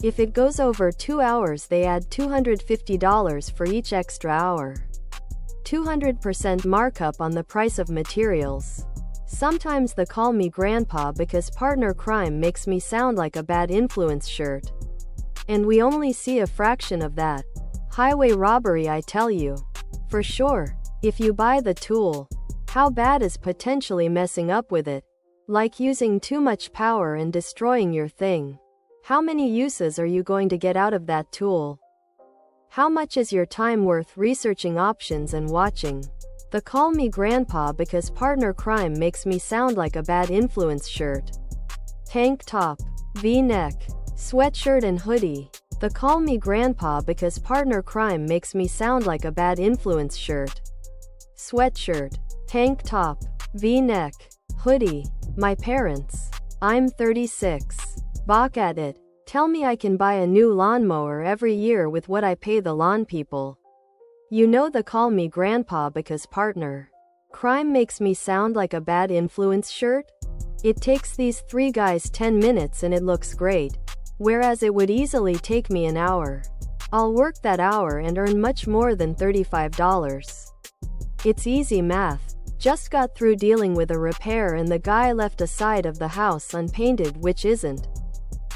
If it goes over 2 hours, they add $250 for each extra hour. 200% markup on the price of materials. Sometimes they call me grandpa because partner crime makes me sound like a bad influence shirt. And we only see a fraction of that. Highway robbery, I tell you. For sure. If you buy the tool, how bad is potentially messing up with it? Like using too much power and destroying your thing. How many uses are you going to get out of that tool? How much is your time worth researching options and watching? They call me grandpa because partner crime makes me sound like a bad influence shirt. Tank top, V-neck, sweatshirt and hoodie. They call me grandpa because partner crime makes me sound like a bad influence shirt. Sweatshirt, tank top, V-neck, hoodie. My parents. I'm 36. Balk at it. Tell me I can buy a new lawnmower every year with what I pay the lawn people. You know they call me grandpa because partner crime makes me sound like a bad influence shirt? It takes these 3 guys 10 minutes and it looks great. Whereas it would easily take me an hour. I'll work that hour and earn much more than $35. It's easy math. Just got through dealing with a repair and the guy left a side of the house unpainted, which isn't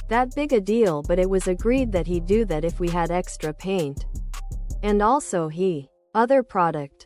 that big a deal, but it was agreed that he'd do that if we had extra paint. And also other product.